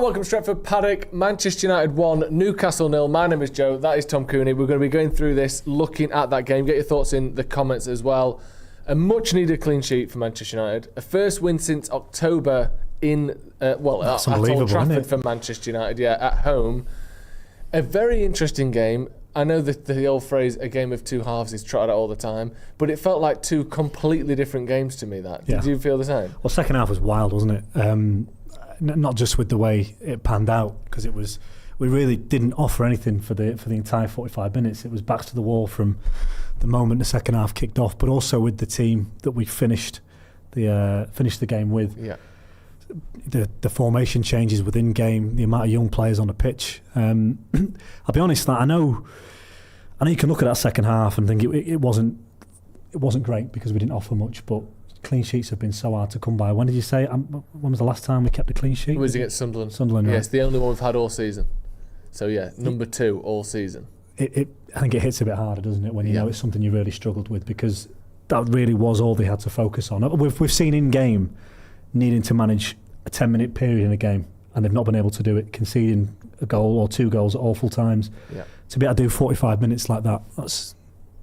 welcome to Stretford, Paddock. Manchester United 1, Newcastle 0. My name is Joe, that is Tom Cooney. We're going to be going through this, looking at that game. Get your thoughts in the comments as well. A much needed clean sheet for Manchester United. A first win since October in, at Old Trafford for Manchester United, at home. A very interesting game. I know that the old phrase, a game of two halves, is trotted out all the time, but it felt like two completely different games to me. Did you feel the same? Well, second half was wild, wasn't it? Not just with the way it panned out, because we really didn't offer anything for the entire 45 minutes. It was backs to the wall from the moment the second half kicked off, but also with the team that we finished the game with. Yeah. The formation changes within game, the amount of young players on the pitch. I'll be honest, that I know you can look at that second half and think it wasn't great because we didn't offer much, but clean sheets have been so hard to come by. When did you say? When was the last time we kept a clean sheet? It was against Sunderland. Sunderland, right? Yeah, it's the only one we've had all season. So number 2 all season. I think it hits a bit harder, doesn't it, when you know it's something you really struggled with, because that really was all they had to focus on. We've seen in game needing to manage a 10-minute period in a game, and they've not been able to do it, conceding a goal or 2 goals at awful times. Yeah. To be able to do 45 minutes like that, that's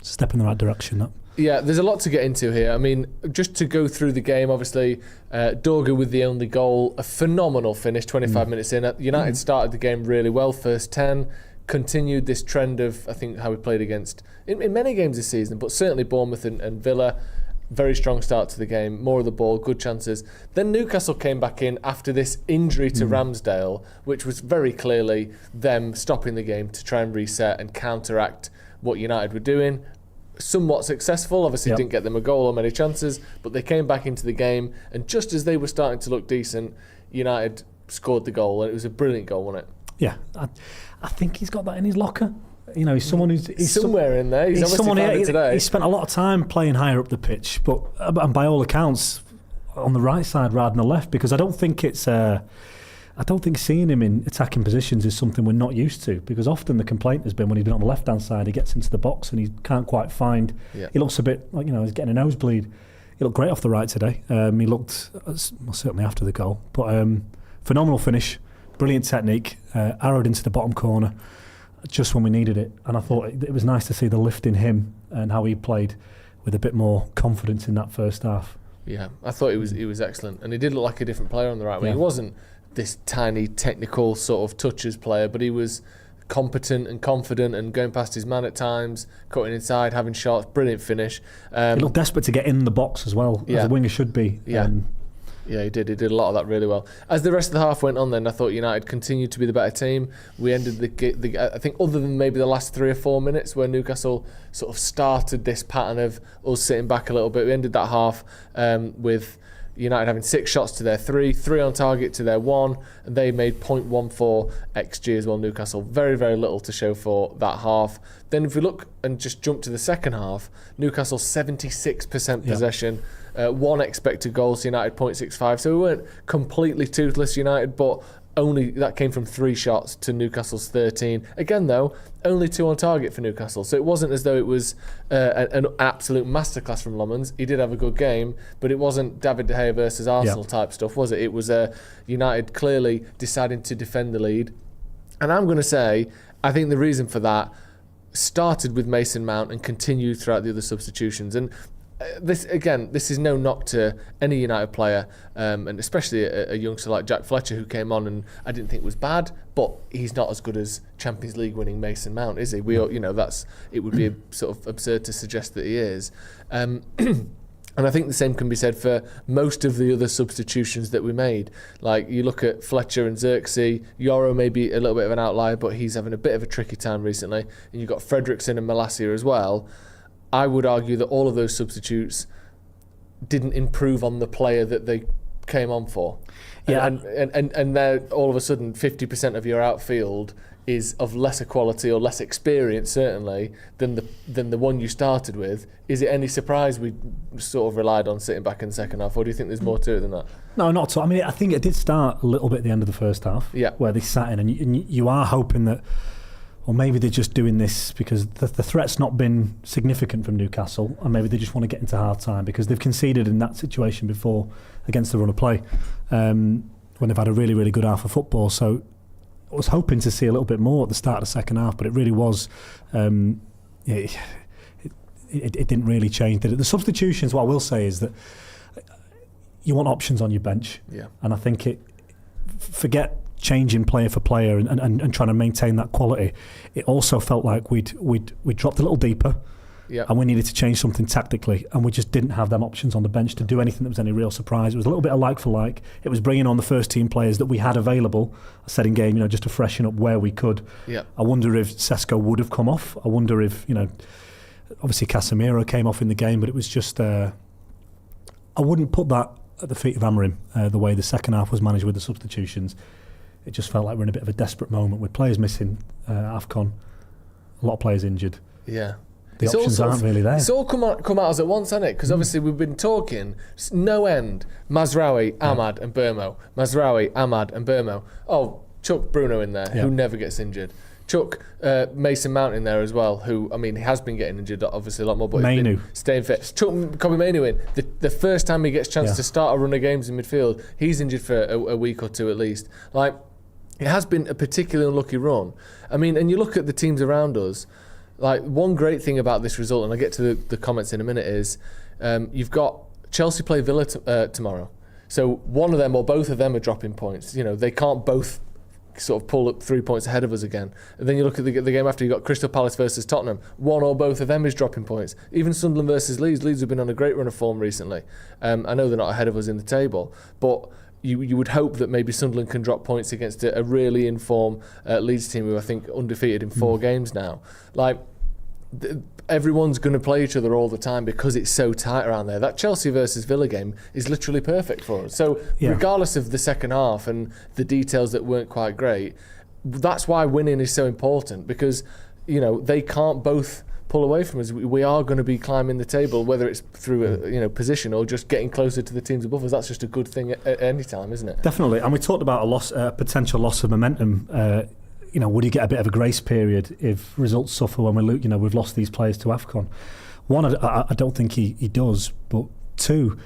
a step in the right direction. Yeah, there's a lot to get into here. I mean, just to go through the game, obviously, Dorgu with the only goal, a phenomenal finish 25 minutes in. United started the game really well, first 10, continued this trend of, I think, how we played against, in many games this season, but certainly Bournemouth and Villa. Very strong start to the game, more of the ball, good chances. Then Newcastle came back in after this injury to Ramsdale, which was very clearly them stopping the game to try and reset and counteract what United were doing. Somewhat successful, obviously didn't get them a goal or many chances, but they came back into the game, and just as they were starting to look decent, United scored the goal, and it was a brilliant goal, wasn't it? Yeah, I think he's got that in his locker. You know, he's someone he's somewhere in there. He's obviously found it today. He spent a lot of time playing higher up the pitch, but and by all accounts, on the right side rather than the left, because I don't think seeing him in attacking positions is something we're not used to, because often the complaint has been when he's been on the left hand side, he gets into the box and he can't quite find. Yeah. He looks a bit like, he's getting a nosebleed. He looked great off the right today. He looked certainly after the goal, but phenomenal finish, brilliant technique, arrowed into the bottom corner just when we needed it, and I thought it was nice to see the lift in him and how he played with a bit more confidence in that first half. Yeah, I thought he was excellent, and he did look like a different player on the right wing. He wasn't this tiny technical sort of touches player, but he was competent and confident and going past his man at times, cutting inside, having shots, brilliant finish. He looked desperate to get in the box as well, as a winger should be. Yeah, he did a lot of that really well. As the rest of the half went on then, I thought United continued to be the better team. We ended I think other than maybe the last 3 or 4 minutes where Newcastle sort of started this pattern of us sitting back a little bit, we ended that half with United having 6 shots to their 3 on target to their 1, and they made 0.14 XG as well, Newcastle. Very, very little to show for that half. Then if we look and just jump to the second half, Newcastle 76% possession, 1 expected goal, so United 0.65. So we weren't completely toothless United, but only that came from 3 shots to Newcastle's 13. Again though, only 2 on target for Newcastle, so it wasn't as though it was an absolute masterclass from Lommans. He did have a good game, but it wasn't David De Gea versus Arsenal type stuff, was it? It was United clearly deciding to defend the lead. And I'm going to say, I think the reason for that started with Mason Mount and continued throughout the other substitutions. And this is no knock to any United player, and especially a youngster like Jack Fletcher, who came on and I didn't think was bad, but he's not as good as Champions League winning Mason Mount, is he? It would be sort of absurd to suggest that he is. And I think the same can be said for most of the other substitutions that we made. Like, you look at Fletcher and Xerxes, Yoro may be a little bit of an outlier, but he's having a bit of a tricky time recently. And you've got Fredrickson and Malacia as well. I would argue that all of those substitutes didn't improve on the player that they came on for. Yeah. And they're all of a sudden 50% of your outfield is of lesser quality or less experience, certainly, than the one you started with. Is it any surprise we sort of relied on sitting back in the second half, or do you think there's more to it than that? No, not at all. I mean, I think it did start a little bit at the end of the first half, where they sat in, and you are hoping that, or maybe they're just doing this because the threat's not been significant from Newcastle, and maybe they just want to get into half time because they've conceded in that situation before against the run of play. when they've had a really, really good half of football. So I was hoping to see a little bit more at the start of the second half, but it really was... It didn't really change, did it? The substitutions, what I will say is that you want options on your bench. Yeah. And I think forget changing player for player and trying to maintain that quality. It also felt like we'd dropped a little deeper. Yeah. And we needed to change something tactically, and we just didn't have them options on the bench to do anything that was any real surprise. It was a little bit of like for like. It was bringing on the first team players that we had available. I said in game, just to freshen up where we could. Yeah. I wonder if Sesko would have come off. I wonder if, obviously Casemiro came off in the game, but it was just... I wouldn't put that at the feet of Amorim, the way the second half was managed with the substitutions. It just felt like we're in a bit of a desperate moment with players missing AFCON, a lot of players injured. Yeah. The options aren't really there. It's all come at us at once, hasn't it? Because obviously we've been talking no end. Mazraoui, Ahmad and Burmo. Mazraoui, Ahmad and Burmo. Oh, chuck Bruno in there, who never gets injured. Chuck Mason Mount in there as well, who, he has been getting injured obviously a lot more, but he's been staying fit. Chuck Kobe Mainu in. The first time he gets a chance to start a run of games in midfield, he's injured for a week or two at least. It has been a particularly unlucky run. And you look at the teams around us, one great thing about this result, and I'll get to the comments in a minute, is you've got Chelsea play Villa tomorrow. So one of them or both of them are dropping points. They can't both sort of pull up 3 points ahead of us again. And then you look at the game after, you've got Crystal Palace versus Tottenham. One or both of them is dropping points. Even Sunderland versus Leeds. Leeds have been on a great run of form recently. I know they're not ahead of us in the table, but you would hope that maybe Sunderland can drop points against a really in-form Leeds team who I think undefeated in 4 games now. Everyone's going to play each other all the time because it's so tight around there. That Chelsea versus Villa game is literally perfect for us. So regardless of the second half and the details that weren't quite great, that's why winning is so important, because they can't both pull away from us. We are going to be climbing the table, whether it's through position or just getting closer to the teams above us. That's just a good thing at any time, isn't it? Definitely. And we talked about a potential loss of momentum. Would you get a bit of a grace period if results suffer when we've lost these players to AFCON? One, I don't think he does, but two,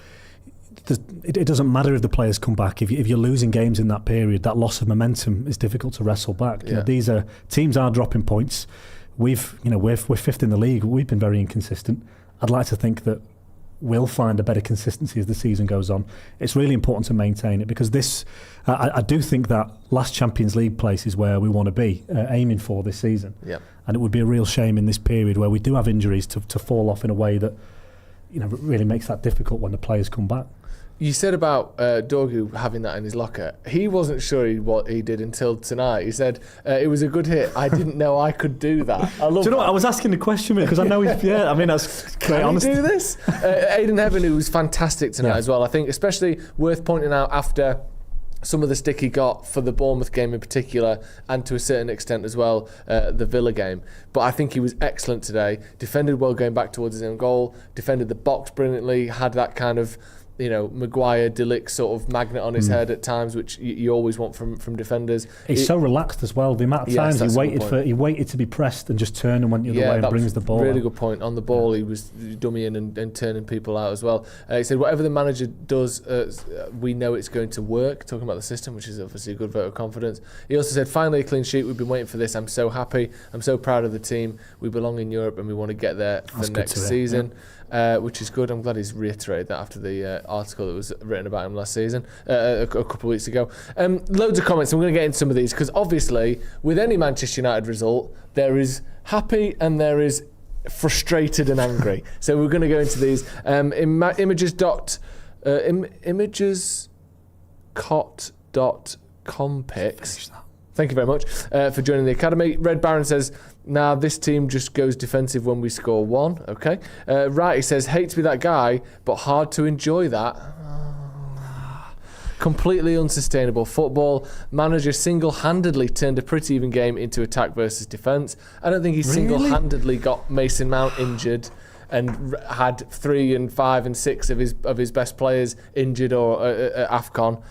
it doesn't matter if the players come back. If you're losing games in that period, that loss of momentum is difficult to wrestle back. These teams are dropping points. We're fifth in the league. We've been very inconsistent. I'd like to think that we'll find a better consistency as the season goes on. It's really important to maintain it, because I do think that last Champions League place is where we want to be aiming for this season. Yeah. And it would be a real shame in this period where we do have injuries to fall off in a way that really makes that difficult when the players come back. You said about Dorgu having that in his locker. He wasn't sure what he did until tonight. He said, it was a good hit. I didn't know I could do that. I love do you know what? I was asking the question because I know he's... that's great. Can he do this? Aidan Heaven, who was fantastic tonight as well. I think especially worth pointing out after some of the stick he got for the Bournemouth game in particular, and to a certain extent as well, the Villa game. But I think he was excellent today. Defended well going back towards his own goal. Defended the box brilliantly. Had that kind of... Maguire, Delic sort of magnet on his head at times, which you always want from defenders. He's so relaxed as well. The amount of times he waited to be pressed and just turned and went the other way and brings the ball. Really good point. On the ball, he was dummying and turning people out as well. He said, whatever the manager does, we know it's going to work. Talking about the system, which is obviously a good vote of confidence. He also said, finally a clean sheet. We've been waiting for this. I'm so happy. I'm so proud of the team. We belong in Europe and we want to get there for the next season. Which is good. I'm glad he's reiterated that after the article that was written about him last season, a couple of weeks ago. Loads of comments. I'm going to get into some of these because obviously with any Manchester United result, there is happy and there is frustrated and angry. So we're going to go into these. Images.com pics. Thank you very much for joining the academy. Red Baron says, this team just goes defensive when we score 1. Okay. Righty says, hate to be that guy, but hard to enjoy that. Completely unsustainable football. Manager single-handedly turned a pretty even game into attack versus defence. I don't think he single-handedly got Mason Mount injured and had 3 and 5 and 6 of his best players injured or at AFCON.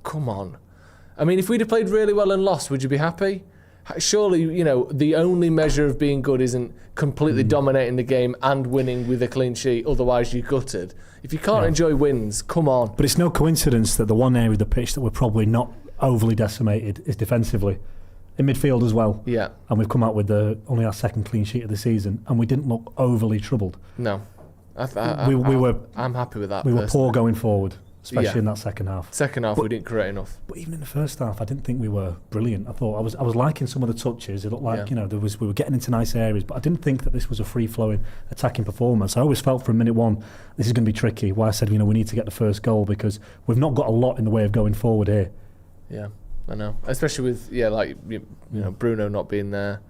Come on. If we'd have played really well and lost, would you be happy? surely, you know, the only measure of being good isn't completely dominating the game and winning with a clean sheet, otherwise you're gutted. If you can't enjoy wins, come on. But it's no coincidence that the one area of the pitch that we're probably not overly decimated is defensively. In midfield as well. Yeah. And we've come out with only our second clean sheet of the season, and we didn't look overly troubled. No. I'm happy with that. We were poor going forward, especially in that second half. Second half, we didn't create enough. But even in the first half, I didn't think we were brilliant. I thought I was liking some of the touches. It looked like we were getting into nice areas, but I didn't think that this was a free-flowing attacking performance. I always felt from minute one this is going to be tricky. Why I said we need to get the first goal, because we've not got a lot in the way of going forward here. Yeah, I know. Especially with Bruno not being there.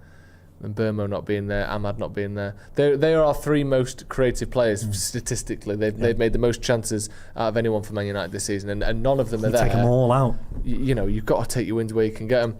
And Burmo not being there, Ahmad not being there. They are our three most creative players statistically. They've made the most chances out of anyone for Man United this season, and none of them are there. Take them all out. You've got to take your wins where you can get them.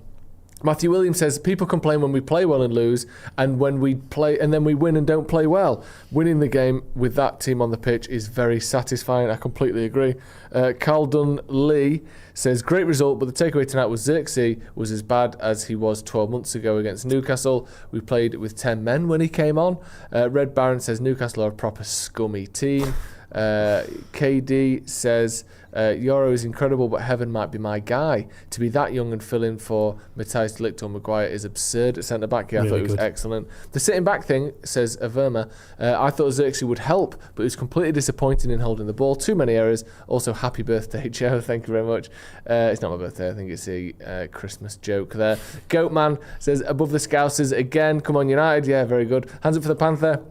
Matthew Williams says, people complain when we play well and lose, and when we play and then we win and don't play well. Winning the game with that team on the pitch is very satisfying. I completely agree. Caldun Lee says, great result, but the takeaway tonight was Xerxes was as bad as he was 12 months ago against Newcastle. We played with 10 men when he came on. Red Baron says, Newcastle are a proper scummy team. KD says, Euro is incredible, but Heaven might be my guy. To be that young and fill in for Matthijs de Ligt or Maguire is absurd at centre-back. I thought it was excellent. The sitting-back thing, says Averma, I thought Xerxes would help, but it was completely disappointing in holding the ball. Too many errors. Also, happy birthday, Joe. Thank you very much. It's not my birthday. I think it's a Christmas joke there. Goatman says, above the Scousers again. Come on, United. Yeah, very good. Hands up for the Panther.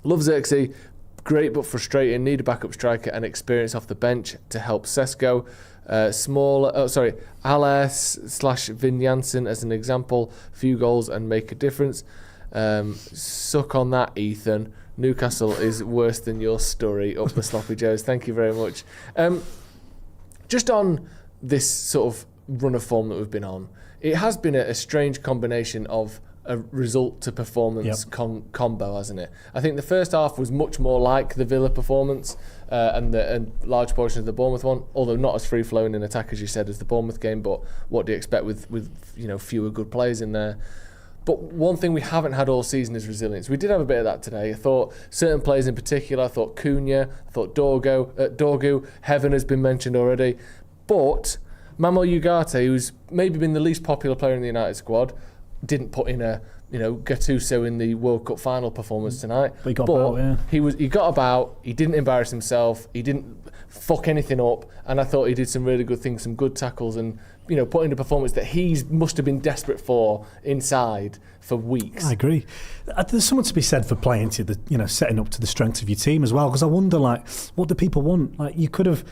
Love Xerxes. Great but frustrating. Need a backup striker and experience off the bench to help Sesko. Ales/Vin Janssen as an example. Few goals and make a difference. Suck on that, Ethan. Newcastle is worse than your story. Up the sloppy joes. Thank you very much. Just on this sort of run of form that we've been on, it has been a strange combination of a result to performance combo, hasn't it? I think the first half was much more like the Villa performance and large portion of the Bournemouth one, although not as free-flowing in attack as you said as the Bournemouth game. But what do you expect with fewer good players in there? But one thing we haven't had all season is resilience. We did have a bit of that today. I thought certain players in particular, I thought Cooney, I thought Dorgu, Heaven has been mentioned already. But Mamo Ugarte, who's maybe been the least popular player in the United squad, didn't put in a Gattuso in the World Cup final performance tonight. But he got about, yeah. He got about, he didn't embarrass himself, he didn't fuck anything up, and I thought he did some really good things, some good tackles, and put in a performance that he must have been desperate for inside for weeks. I agree. There's something to be said for playing to the setting up to the strength of your team as well, because I wonder what do people want? You could have,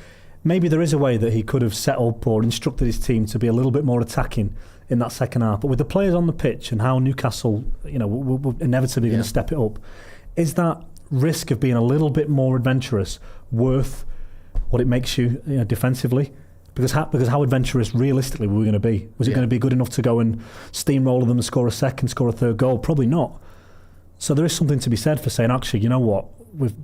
maybe there is a way that he could have set up or instructed his team to be a little bit more attacking in that second half, but with the players on the pitch and how Newcastle, we're inevitably going to step it up, is that risk of being a little bit more adventurous worth what it makes you, defensively? Because how adventurous realistically were we going to be? Was it going to be good enough to go and steamroller them and score a second, score a third goal? Probably not. So there is something to be said for saying, actually, you know what?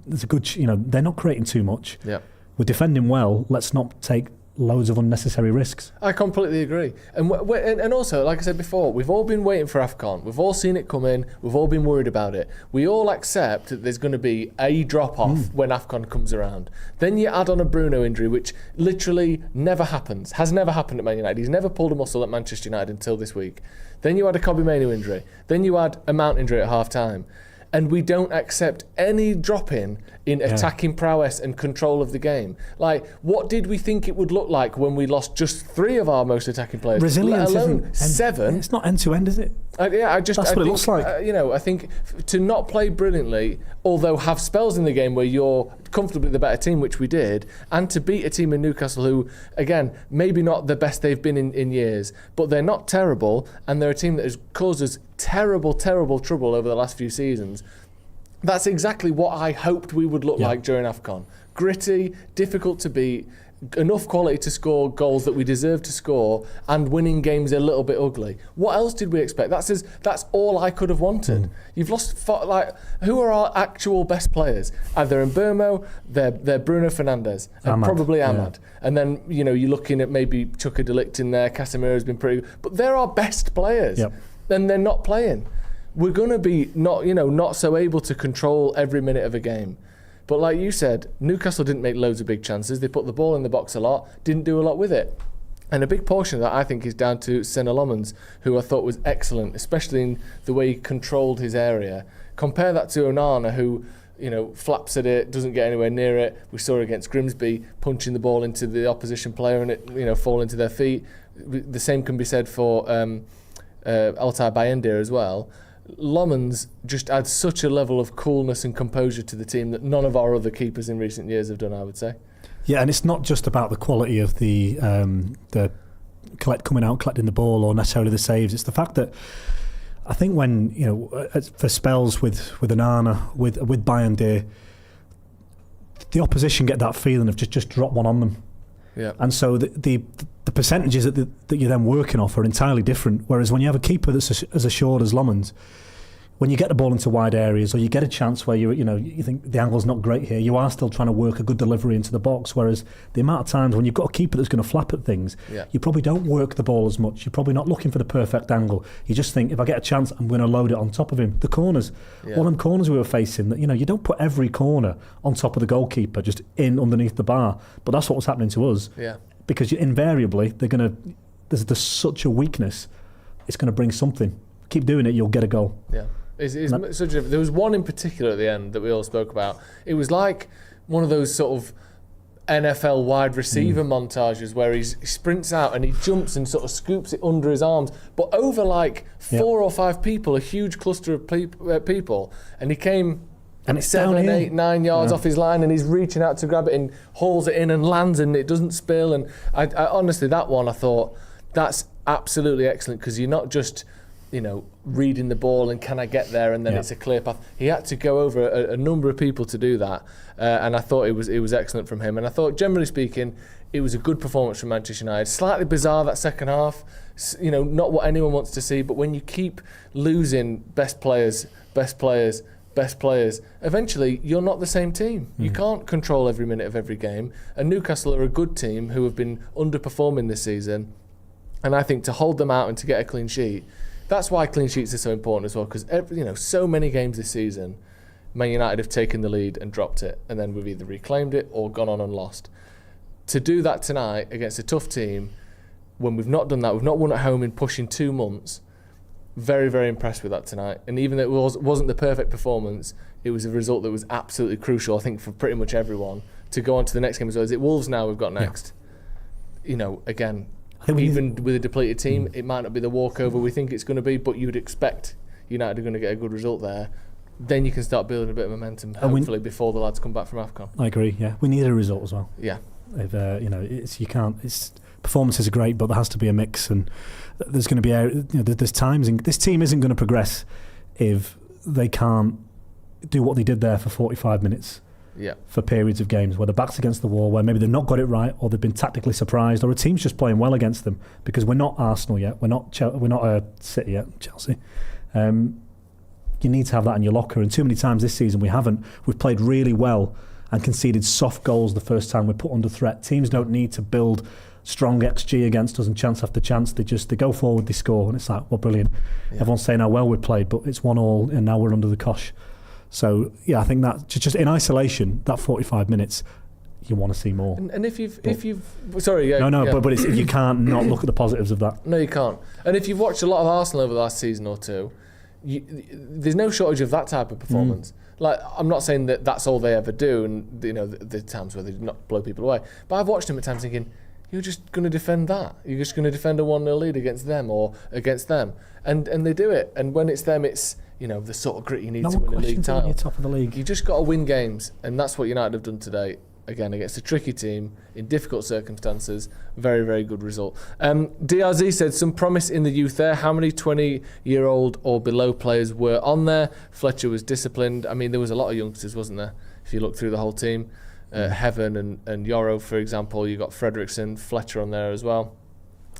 There's a good, they're not creating too much. Yeah. We're defending well. Let's not take loads of unnecessary risks. I completely agree. And also, like I said before, we've all been waiting for AFCON. We've all seen it come in. We've all been worried about it. We all accept that there's going to be a drop-off when AFCON comes around. Then you add on a Bruno injury, which literally never happens, has never happened at Man United. He's never pulled a muscle at Manchester United until this week. Then you add a Kobbie Mainoo injury. Then you add a Mount injury at half-time. And we don't accept any drop-in attacking prowess and control of the game. What did we think it would look like when we lost just 3 of our most attacking players? Resilience, let alone 7. It's not end-to-end, is it? That's what it looks like. I think to not play brilliantly, although have spells in the game where you're comfortably the better team, which we did, and to beat a team in Newcastle who, again, maybe not the best they've been in years, but they're not terrible, and they're a team that has caused us terrible, terrible trouble over the last few seasons. That's exactly what I hoped we would look like during AFCON. Gritty, difficult to beat, enough quality to score goals that we deserve to score, and winning games a little bit ugly. What else did we expect? That's all I could have wanted. You've lost, who are our actual best players? Either in Burmo, they're Bruno Fernandes, and probably Ahmad. Yeah. And then, you're looking at maybe Chuka de Ligt in there, Casemiro's been pretty good. But they're our best players. Yep. then they're not playing. We're going to be not so able to control every minute of a game. But like you said, Newcastle didn't make loads of big chances. They put the ball in the box a lot, didn't do a lot with it. And a big portion of that, I think, is down to Senna Lomans, who I thought was excellent, especially in the way he controlled his area. Compare that to Onana, who, flaps at it, doesn't get anywhere near it. We saw against Grimsby, punching the ball into the opposition player and it, fall into their feet. The same can be said for Altay Bayindir as well. Lomans just adds such a level of coolness and composure to the team that none of our other keepers in recent years have done, I would say. Yeah, and it's not just about the quality of the coming out, collecting the ball, or necessarily the saves. It's the fact that I think when, for spells with Onana, with Bayindir, the opposition get that feeling of just drop one on them. Yeah. And so the percentages that you're then working off are entirely different. Whereas when you have a keeper that's as assured as Lomans, when you get the ball into wide areas, or you get a chance where you think the angle's not great here, you are still trying to work a good delivery into the box. Whereas the amount of times when you've got a keeper that's going to flap at things, you probably don't work the ball as much. You're probably not looking for the perfect angle. You just think, if I get a chance, I'm going to load it on top of him. The corners, one of them corners we were facing, that you don't put every corner on top of the goalkeeper, just in underneath the bar. But that's what was happening to us. Yeah. Because invariably there's such a weakness. It's going to bring something. Keep doing it, you'll get a goal. Yeah. There was one in particular at the end that we all spoke about. It was like one of those sort of NFL wide receiver montages where he sprints out and he jumps and sort of scoops it under his arms, but over like 4 or 5 people, a huge cluster of people, and he came and it's 7, 8, 9 yards off his line, and he's reaching out to grab it and hauls it in and lands, and it doesn't spill. And I honestly, that one I thought, that's absolutely excellent, because you're not just reading the ball and can I get there and then it's a clear path. He had to go over a number of people to do that, and I thought it was excellent from him. And I thought, generally speaking, it was a good performance from Manchester United. Slightly bizarre that second half, not what anyone wants to see, but when you keep losing best players, eventually you're not the same team. You can't control every minute of every game, and Newcastle are a good team who have been underperforming this season, and I think to hold them out and to get a clean sheet, that's why clean sheets are so important as well, because so many games this season, Man United have taken the lead and dropped it, and then we've either reclaimed it or gone on and lost. To do that tonight against a tough team, when we've not done that, we've not won at home in pushing 2 months, very, very impressed with that tonight. And even though it wasn't the perfect performance, it was a result that was absolutely crucial, I think, for pretty much everyone to go on to the next game as well. Is it Wolves now we've got next? Again, even with a depleted team, it might not be the walkover we think it's going to be, but you would expect United are going to get a good result there. Then you can start building a bit of momentum, hopefully, before the lads come back from AFCON. I agree, yeah. We need a result as well. Yeah. If, performances are great, but there has to be a mix, and there's going to be, there's times, this team isn't going to progress if they can't do what they did there for 45 minutes. Yeah. For periods of games where their back's against the wall, where maybe they've not got it right, or they've been tactically surprised, or a team's just playing well against them, because we're not Arsenal yet, we're not City yet, Chelsea. You need to have that in your locker, and too many times this season we haven't. We've played really well and conceded soft goals the first time we're put under threat. Teams don't need to build strong XG against us and chance after chance. They go forward, they score, and it's like, well, brilliant. Yeah. Everyone's saying how well we've played, but it's 1-1 and now we're under the cosh. So I think that just in isolation, that 45 minutes, you want to see more. And if you've but it's, you can't not look at the positives of that. No, you can't. And if you've watched a lot of Arsenal over the last season or two, there's no shortage of that type of performance. Like, I'm not saying that that's all they ever do, and the times where they do not blow people away. But I've watched them at times thinking, you're just going to defend that. You're just going to defend a 1-0 lead against them or against them, and they do it. And when it's them, it's the sort of grit you need to win a league title. You're top of the league. You just got to win games, and that's what United have done today. Again, against a tricky team in difficult circumstances. Very, very good result. DRZ said some promise in the youth there. How many 20-year-old or below players were on there? Fletcher was disciplined. I mean, there was a lot of youngsters, wasn't there? If you look through the whole team. Heaven and Yoro, for example. You got Fredrickson, Fletcher on there as well.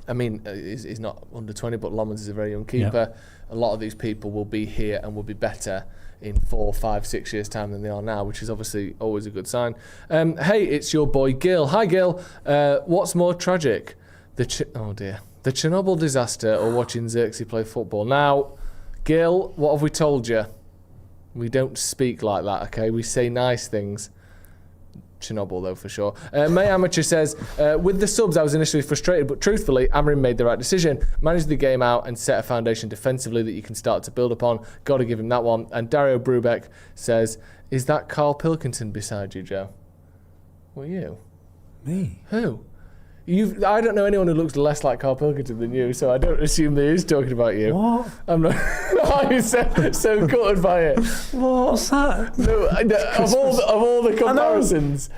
I mean, he's not under 20, but Lomans is a very young keeper. Yeah. A lot of these people will be here and will be better in 4, 5, 6 years' time than they are now, which is obviously always a good sign. Hey, it's your boy Gil. Hi, Gil. What's more tragic? Oh dear. The Chernobyl disaster or watching Xerxes play football. Now, Gil, what have we told you? We don't speak like that, okay? We say nice things. Chernobyl, though, for sure. May Amateur says, with the subs, I was initially frustrated, but truthfully, Amorim made the right decision. Managed the game out and set a foundation defensively that you can start to build upon. Got to give him that one. And Dario Brubeck says, is that Carl Pilkington beside you, Joe? Were you? Me? Who? I don't know anyone who looks less like Carl Pilkington than you, so I don't assume that he's talking about you. What? I'm not. I'm so gutted by it. What's that? No, of all the comparisons,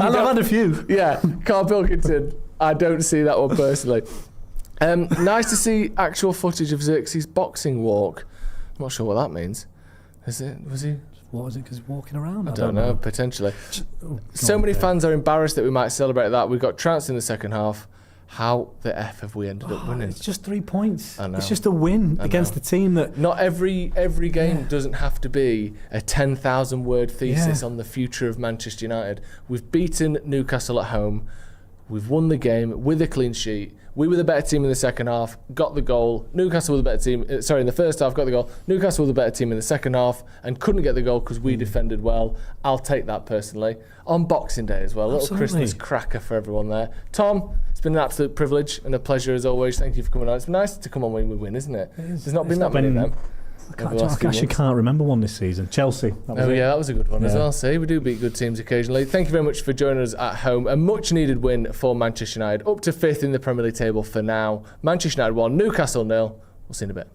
I've had a few. Yeah, Carl Pilkington. I don't see that one personally. Nice to see actual footage of Xerxes' boxing walk. I'm not sure what that means. Was he? What was it? Because walking around? I don't know. Potentially. So many fans are embarrassed that we might celebrate that. We got trounced in the second half. How the F have we ended up winning? It's just 3 points. I know. It's just a win against the team that... Not every game doesn't have to be a 10,000 word thesis on the future of Manchester United. We've beaten Newcastle at home. We've won the game with a clean sheet. We were the better team in the second half, got the goal. Newcastle were the better team. In the first half, got the goal. Newcastle were the better team in the second half and couldn't get the goal because we defended well. I'll take that personally. On Boxing Day as well. A little Christmas cracker for everyone there. Tom, it's been an absolute privilege and a pleasure as always. Thank you for coming on. It's been nice to come on when we win, isn't it? There's not been that many of them. I actually can't remember one this season. Chelsea. That was a good one as well. See, we do beat good teams occasionally. Thank you very much for joining us at home. A much needed win for Manchester United. Up to 5th in the Premier League table for now. Manchester United 1, Newcastle 0. We'll see you in a bit.